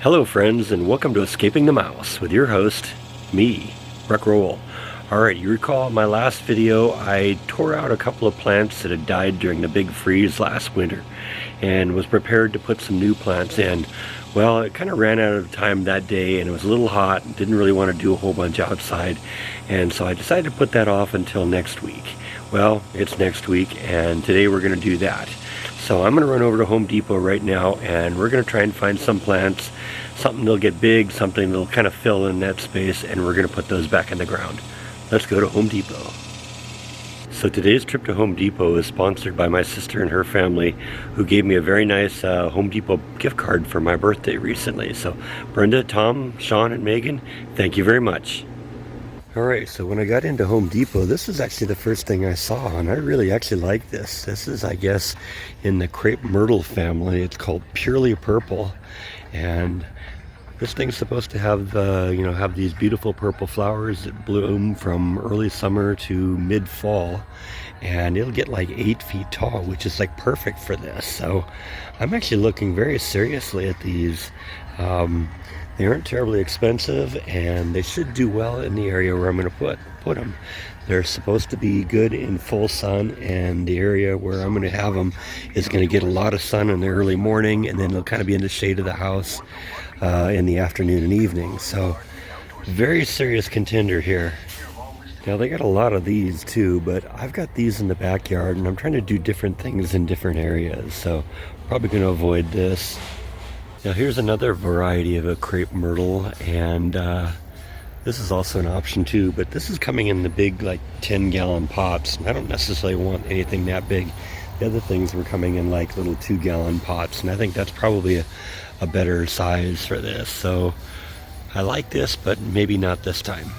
Hello friends, and welcome to Escaping the Mouse with your host, me, Rick Roll. Alright, you recall in my last video I tore out a couple of plants that had died during the big freeze last winter and was prepared to put some new plants in. Well, it kind of ran out of time that day and it was a little hot and didn't really want to do a whole bunch outside, and so I decided to put that off until next week. Well, it's next week and today we're going to do that. So I'm going to run over to Home Depot right now and we're going to try and find some plants, something that'll get big, something that'll kind of fill in that space, and we're going to put those back in the ground. Let's go to Home Depot. So today's trip to Home Depot is sponsored by my sister and her family, who gave me a very nice Home Depot gift card for my birthday recently. So Brenda, Tom, Sean, and Megan, thank you very much. Alright, so when I got into Home Depot, this is actually the first thing I saw, and I really actually like this. This is, I guess, in the crepe myrtle family. It's called Purely Purple, and this thing's supposed to have have these beautiful purple flowers that bloom from early summer to mid-fall, and it'll get like 8 feet tall, which is like perfect for this. So I'm actually looking very seriously at these. They aren't terribly expensive, and they should do well in the area where I'm going to put them. They're supposed to be good in full sun, and the area where I'm going to have them is going to get a lot of sun in the early morning, and then they'll kind of be in the shade of the house in the afternoon and evening. So very serious contender here. Now they got a lot of these too, but I've got these in the backyard, and I'm trying to do different things in different areas, so probably going to avoid this. Now here's another variety of a crepe myrtle, and this is also an option too, but this is coming in the big like 10-gallon pots. I don't necessarily want anything that big. The other things were coming in like little 2-gallon pots, and I think that's probably a better size for this. So I like this, but maybe not this time.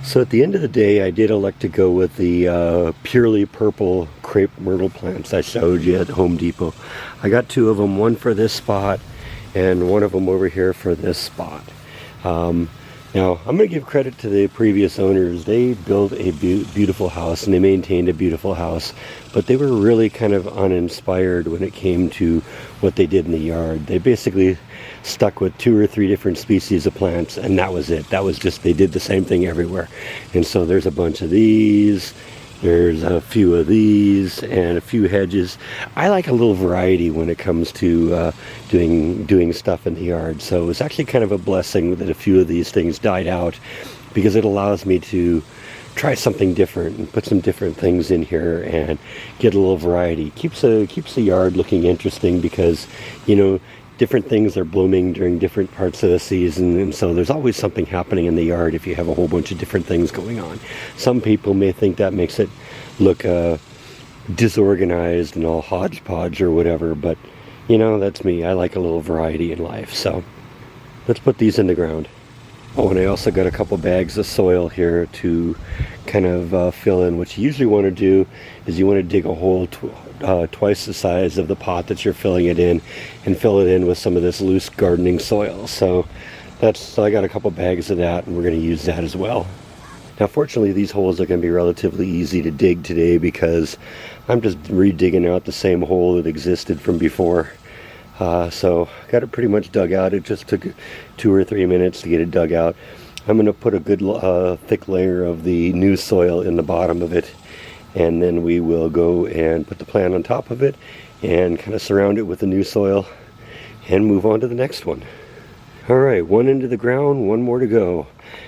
So at the end of the day, I did elect to go with the Purely Purple crepe myrtle plants I showed you at Home Depot. I got 2 of them, one for this spot and one of them over here for this spot. Now, I'm going to give credit to the previous owners. They built a beautiful house, and they maintained a beautiful house, but they were really kind of uninspired when it came to what they did in the yard. They basically stuck with 2 or 3 different species of plants, and that was it. That was just, they did the same thing everywhere. And so there's a bunch of these, there's a few of these, and a few hedges. I like a little variety when it comes to doing stuff in the yard. So it's actually kind of a blessing that a few of these things died out, because it allows me to try something different and put some different things in here and get a little variety. Keeps the yard looking interesting, because different things are blooming during different parts of the season, and so there's always something happening in the yard if you have a whole bunch of different things going on. Some people may think that makes it look disorganized and all hodgepodge or whatever, but that's me. I like a little variety in life. So let's put these in the ground. Oh, and I also got a couple bags of soil here to kind of fill in. What you usually want to do is you want to dig a hole twice the size of the pot that you're filling it in, and fill it in with some of this loose gardening soil. So I got a couple bags of that, and we're going to use that as well. Now fortunately, these holes are going to be relatively easy to dig today, because I'm just redigging out the same hole that existed from before. So got it pretty much dug out. It just took 2 or 3 minutes to get it dug out. I'm going to put a good thick layer of the new soil in the bottom of it, and then we will go and put the plant on top of it and kind of surround it with the new soil and move on to the next one. Alright, 1 into the ground, 1 more to go.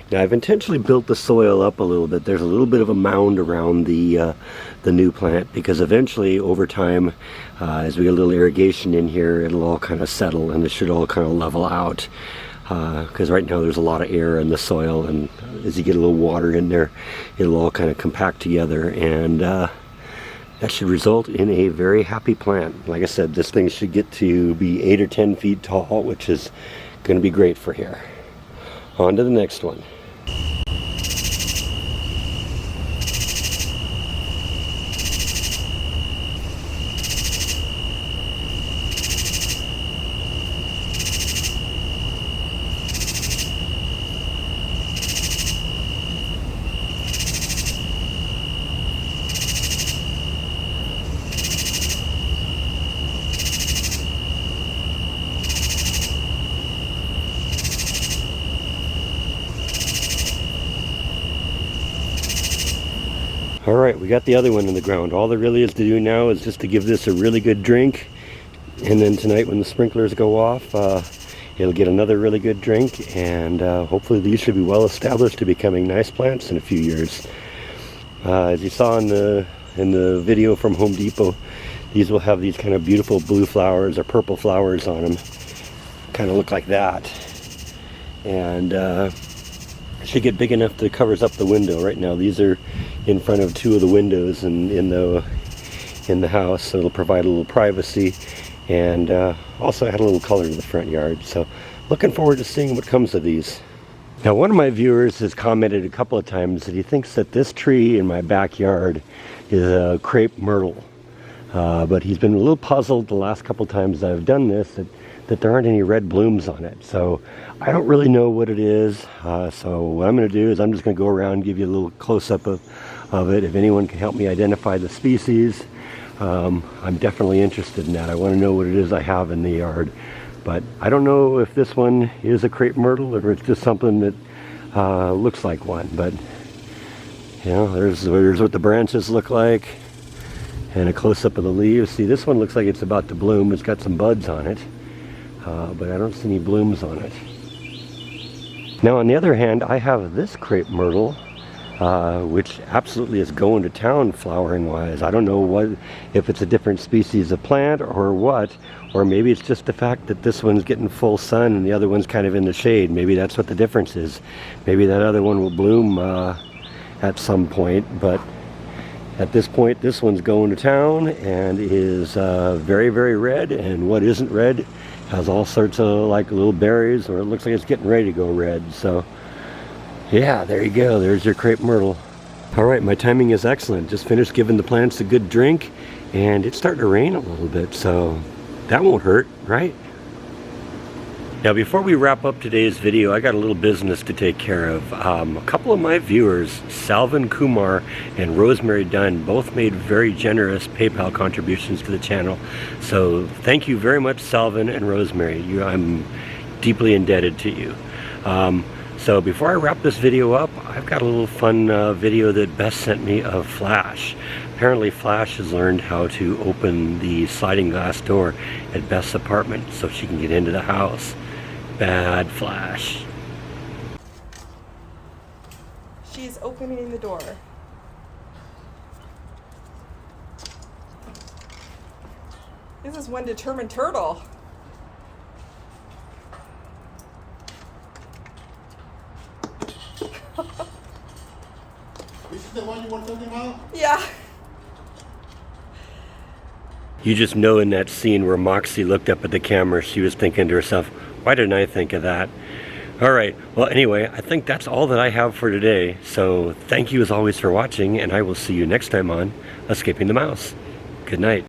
Now I've intentionally built the soil up a little bit. There's a little bit of a mound around the new plant, because eventually over time, as we get a little irrigation in here, it'll all kind of settle and it should all kind of level out. Because right now there's a lot of air in the soil, and as you get a little water in there, it'll all kind of compact together, and that should result in a very happy plant. Like I said, this thing should get to be 8 or 10 feet tall, which is going to be great for here. On to the next one. we got the other one in the ground. All there really is to do now is just to give this a really good drink, and then tonight when the sprinklers go off, it'll get another really good drink, and hopefully these should be well established to becoming nice plants in a few years. As you saw in the video from Home Depot, these will have these kind of beautiful blue flowers or purple flowers on them. Kind of look like that. And should get big enough that it covers up the window. Right now these are in front of two of the windows in the house, so it'll provide a little privacy, and also add a little color to the front yard. So looking forward to seeing what comes of these. Now, one of my viewers has commented a couple of times that he thinks that this tree in my backyard is a crepe myrtle, but he's been a little puzzled the last couple of times I've done this that there aren't any red blooms on it. So I don't really know what it is. So what I'm going to do is I'm just going to go around and give you a little close-up of it. If anyone can help me identify the species, I'm definitely interested in that. I want to know what it is I have in the yard. But I don't know if this one is a crepe myrtle or it's just something that looks like one. But you know, there's what the branches look like, and a close-up of the leaves. See, this one looks like it's about to bloom. It's got some buds on it, but I don't see any blooms on it. Now, on the other hand, I have this crepe myrtle, which absolutely is going to town flowering wise. I don't know if it's a different species of plant or what, or maybe it's just the fact that this one's getting full sun and the other one's kind of in the shade. Maybe that's what the difference is. Maybe that other one will bloom at some point, but at this point this one's going to town and is very, very red, and what isn't red has all sorts of like little berries, or it looks like it's getting ready to go red. So yeah, there you go. There's your crepe myrtle. All right, my timing is excellent. Just finished giving the plants a good drink, and it's starting to rain a little bit, so that won't hurt, right? Now, before we wrap up today's video, I got a little business to take care of. A couple of my viewers, Salvin Kumar and Rosemary Dunn, both made very generous PayPal contributions to the channel. So thank you very much, Salvin and Rosemary. I'm deeply indebted to you. So before I wrap this video up, I've got a little fun video that Beth sent me of Flash. Apparently Flash has learned how to open the sliding glass door at Beth's apartment so she can get into the house. Bad Flash. She's opening the door. This is one determined turtle. This is the one you were talking about? Yeah. You just know in that scene where Moxie looked up at the camera, she was thinking to herself, why didn't I think of that? All right, well anyway, I think that's all that I have for today. So thank you as always for watching, and I will see you next time on Escaping the Mouse. Good night.